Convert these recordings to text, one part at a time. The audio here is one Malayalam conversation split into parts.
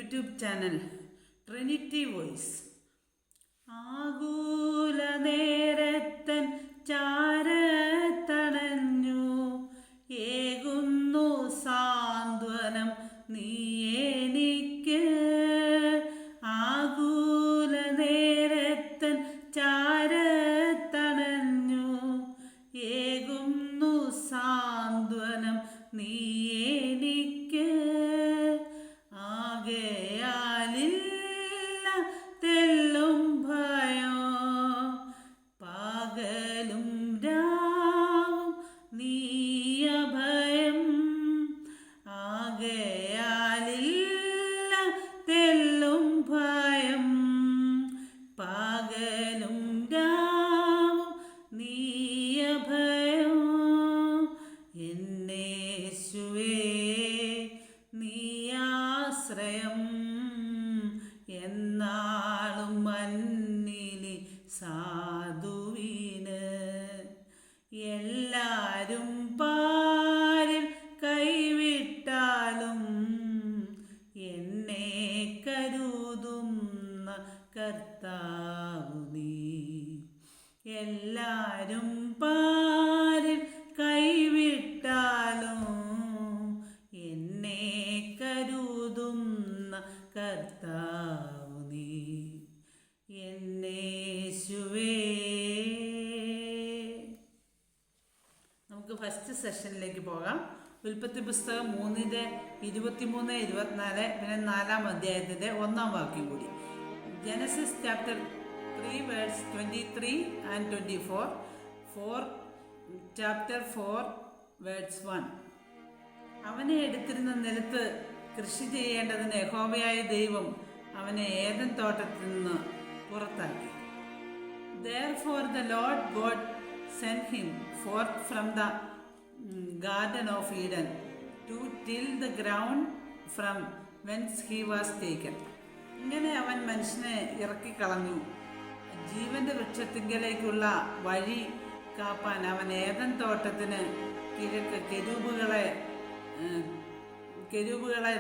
YouTube channel Trinity Voice. ആകുല നേരത്തൻ ചാരത്തണഞ്ഞു ഏകുന്നു സാന്ത്വനം നീ എനിക്ക്. ആകുല നേരത്തൻ ചാരത്തണഞ്ഞു ഏകുന്നു സാന്ത്വനം നീ എനിക്ക്. ആകയാലില്ല തെല്ലും ഭയോ പകലും രാവും നീ അഭയം. ആകയാലില്ല തെല്ലും ഭയം പകലും രാവും നീ അഭയം. എന്നേശുവേ നീ ആശ്രയം എന്നാളും മന്നിലി സാധുവിന്. എല്ലാരും പാരിൽ കൈവിട്ടാലും എന്നെ കരുതുന്ന കർത്താവു നീ. എല്ലാരും പാരിൽ കൈവിട്ടാലും എന്നെ കരുതുന്ന കർത്താവു നീ. എന്നേശുവേ. നമുക്ക് ഫസ്റ്റ് സെഷനിലേക്ക് പോകാം. ഉൽപ്പത്തി പുസ്തകം 3:23-24, പിന്നെ 4-ാം അധ്യായത്തിൻ്റെ 1-ാം വാക്യം കൂടി. Genesis chapter 3 verse 23 and 24, chapter 4 verse 1. അവനെ എടുത്തിരുന്ന നിലത്ത് കൃഷി ചെയ്യേണ്ടതിന് യഹോവയായ ദൈവം അവനെ ഏദൻ തോട്ടത്തിൽ നിന്ന് പുറത്താക്കി. Therefore the Lord God sent him forth from the garden of Eden to till the ground from whence he was taken. ഇങ്ങനെ അവൻ മനുഷ്യനെ ഇറക്കിക്കളഞ്ഞു. ജീവന്റെ വൃക്ഷത്തിങ്കലേക്കുള്ള വഴി കാപ്പാൻ അവൻ ഏദൻ തോട്ടത്തിന് കിഴക്ക് കെരൂബുകളെ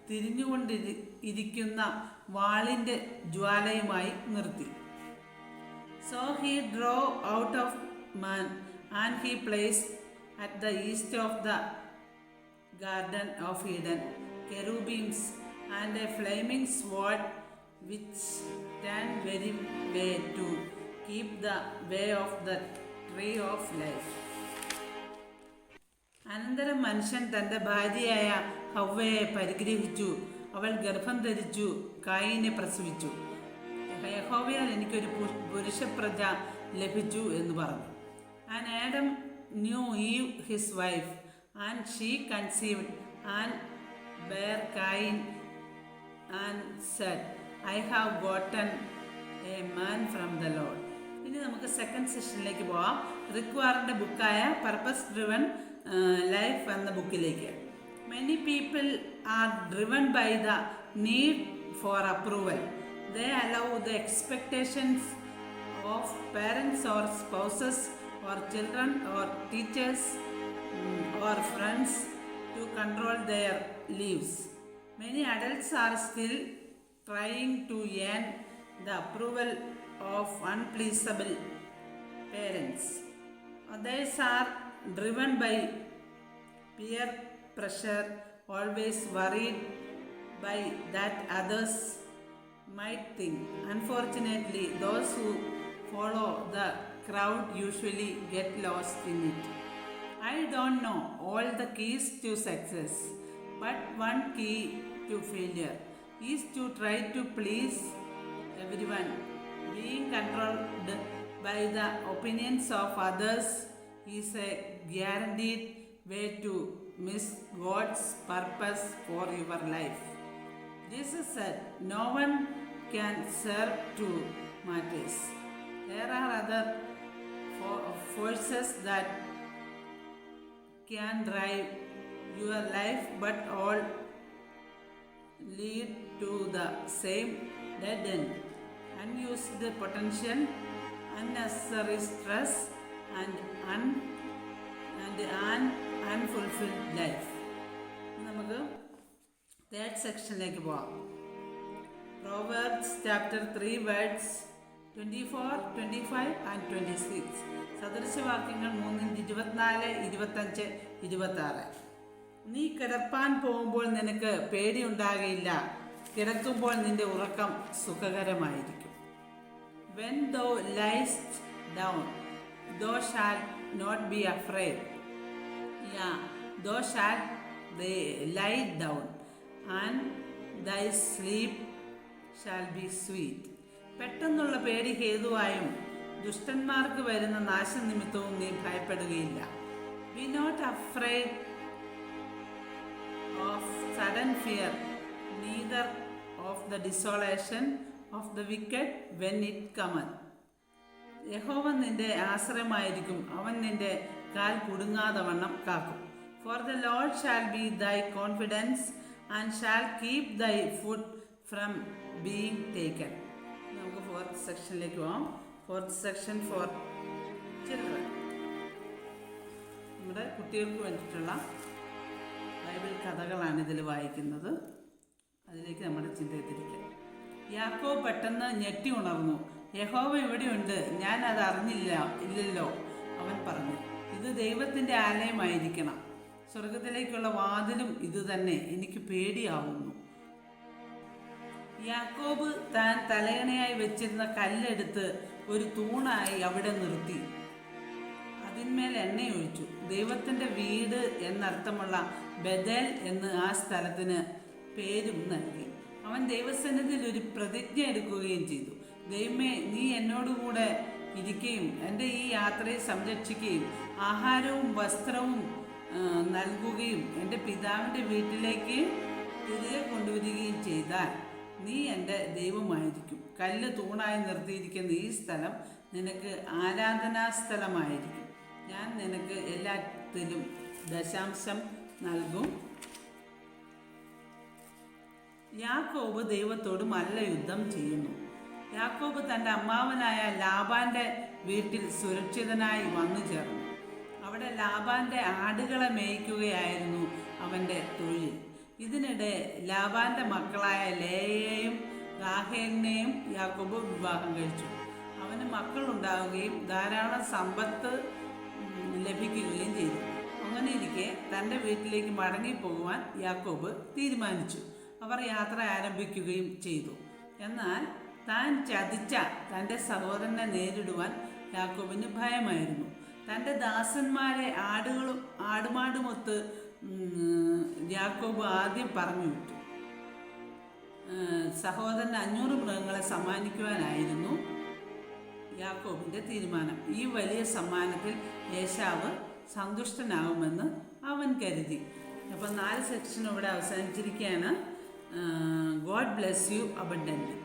തിരിഞ്ഞുകൊണ്ടിരിക്കുന്ന വാളിൻ്റെ ജ്വാലയുമായി നിർത്തി. So he drove out of man and he placed at the east of the garden of Eden cherubims and a flaming sword which stand very way to keep the way of the tree of life. അനന്തരം മനുഷ്യൻ തൻ്റെ ഭാര്യയായ ഹവ്വയെ പരിഗ്രഹിച്ചു. അവൾ ഗർഭം ധരിച്ചു കായീനെ പ്രസവിച്ചു. യഹോവയാൽ എനിക്കൊരു പുരുഷപ്രജ ലഭിച്ചു എന്ന് പറഞ്ഞു. And Adam knew Eve his wife, and she conceived and bare Cain and said, I have gotten a man from the Lord. ഇനി നമുക്ക് സെക്കൻഡ് സെഷനിലേക്ക് പോവാം. റിക് വാറിൻ്റെ ബുക്കായ പർപ്പസ് ഡ്രിവൺ ലൈഫ് എന്ന ബുക്കിലേക്ക്. Many people are driven by the need for approval. They allow the expectations of parents or spouses or children or teachers or friends to control their lives. Many adults are still trying to earn the approval of unpleasable parents. Others are driven by peer pressure, always worried by that others might think. Unfortunately, those who follow the crowd usually get lost in it. I don't know all the keys to success, but one key to failure is to try to please everyone. Being controlled by the opinions of others is a guaranteed way to miss God's purpose for your life. Jesus said, no one can serve two masters. There are other forces that can drive your life, but all lead to the same dead end. Unused potential, unnecessary stress, and unfulfilled life. നമുക്ക് തേർഡ് സെക്ഷനിലേക്ക് പോവാം. Proverbs chapter 3 words 24, 25 and 26. സദൃശവാക്യങ്ങൾ 3:24, 25, 26. നീ കിടപ്പാൻ പോകുമ്പോൾ നിനക്ക് പേടിയുണ്ടാകയില്ല, കിടക്കുമ്പോൾ നിന്റെ ഉറക്കം സുഖകരമായിരിക്കും. When thou liest down, thou shalt not be afraid. Yeah, thou shalt lie down, and thy sleep shall be sweet. പെട്ടെന്നുള്ള പേടി ഹേതുവായും ദുഷ്ടന്മാർക്ക് വരുന്ന നാശനിമിത്തവും നീ ഭയപ്പെടുകയില്ല. Be not afraid of sudden fear, neither of the desolation of the wicked when it cometh. യഹോവ നിന്റെ ആശ്രയമായിരിക്കും, അവൻ നിന്റെ കാൽ കുടുങ്ങാതെ വണ്ണം കാക്കും. For the Lord shall be thy confidence, and shall keep thy foot from being taken. നമുക്ക് ഫോർത്ത് സെക്ഷനിലേക്ക് പോകാം. Fourth section for children. നമ്മുടെ കുട്ടികൾക്ക് വേണ്ടിയിട്ടുള്ള ബൈബിൾ കഥകളാണ് ഇതിൽ വായിക്കുന്നത്. അതിലേക്ക് നമ്മുടെ ചിന്തയെ തിരിക്കാം. യാക്കോബ് പെട്ടെന്ന് ഞെട്ടി ഉണർന്നു. യഹോവ ഇവിടെയുണ്ട്, ഞാൻ അത് ഇല്ലല്ലോ അവൻ പറഞ്ഞു. ഇത് ദൈവത്തിൻ്റെ ആലയമായിരിക്കണം, സ്വർഗത്തിലേക്കുള്ള വാതിലും ഇതുതന്നെ, എനിക്ക് പേടിയാവുന്നു. യാക്കോബ് താൻ തലയണയായി വെച്ചിരുന്ന കല്ലെടുത്ത് ഒരു തൂണായി അവിടെ നിർത്തി, അതിന്മേൽ എണ്ണയൊഴിച്ചു. ദൈവത്തിൻ്റെ വീട് എന്നർത്ഥമുള്ള ബഥേൽ എന്ന് ആ സ്ഥലത്തിന് പേരും നൽകി. അവൻ ദൈവസന്നിധിയിൽ ഒരു പ്രതിജ്ഞ എടുക്കുകയും ചെയ്തു. ദൈവമേ, നീ എന്നോടുകൂടെ ഇരിക്കുകയും എൻ്റെ ഈ യാത്രയെ സംരക്ഷിക്കുകയും ആഹാരവും വസ്ത്രവും നൽകുകയും എൻ്റെ പിതാവിൻ്റെ വീട്ടിലേക്ക് തിരികെ കൊണ്ടുവരികയും ചെയ്താൽ നീ എൻ്റെ ദൈവമായിരിക്കും. കല്ല് തൂണായി നിർത്തിയിരിക്കുന്ന ഈ സ്ഥലം നിനക്ക് ആരാധനാസ്ഥലമായിരിക്കും. ഞാൻ നിനക്ക് എല്ലാത്തിലും ദശാംശം നൽകും. യാക്കോബ് ദൈവത്തോട് മല്ലയുദ്ധം ചെയ്യുന്നു. യാക്കോബ് തൻ്റെ അമ്മാവനായ ലാബാൻ്റെ വീട്ടിൽ സുരക്ഷിതനായി വന്നു ചേർന്നു. അവിടെ ലാബാൻ്റെ ആടുകളെ മേയ്ക്കുകയായിരുന്നു അവൻ്റെ തൊഴിൽ. ഇതിനിടെ ലാബാൻ്റെ മക്കളായ ലേയയെയും റാഹേലിനെയും യാക്കോബ് വിവാഹം കഴിച്ചു. അവന് മക്കളുണ്ടാവുകയും ധാരാളം സമ്പത്ത് ലഭിക്കുകയും ചെയ്തു. അങ്ങനെ ഇരിക്കെ തൻ്റെ വീട്ടിലേക്ക് മടങ്ങിപ്പോകുവാൻ യാക്കോബ് തീരുമാനിച്ചു. അവർ യാത്ര ആരംഭിക്കുകയും ചെയ്തു. എന്നാൽ താൻ ചതിച്ച തൻ്റെ സഹോദരനെ നേരിടുവാൻ യാക്കോബിന് ഭയമായിരുന്നു. തൻ്റെ ദാസന്മാരെ ആടുമാടുമൊത്ത് യാക്കോബ് ആദ്യം പറഞ്ഞു വിട്ടു. സഹോദരന് 500 മൃഗങ്ങളെ സമ്മാനിക്കുവാനായിരുന്നു യാക്കോബിൻ്റെ തീരുമാനം. ഈ വലിയ സമ്മാനത്തിൽ ഏശാവ് സന്തുഷ്ടനാകുമെന്ന് അവൻ കരുതി. അപ്പം 4 സെക്ഷൻ ഇവിടെ അവസാനിച്ചിരിക്കുകയാണ്. God bless you abundant.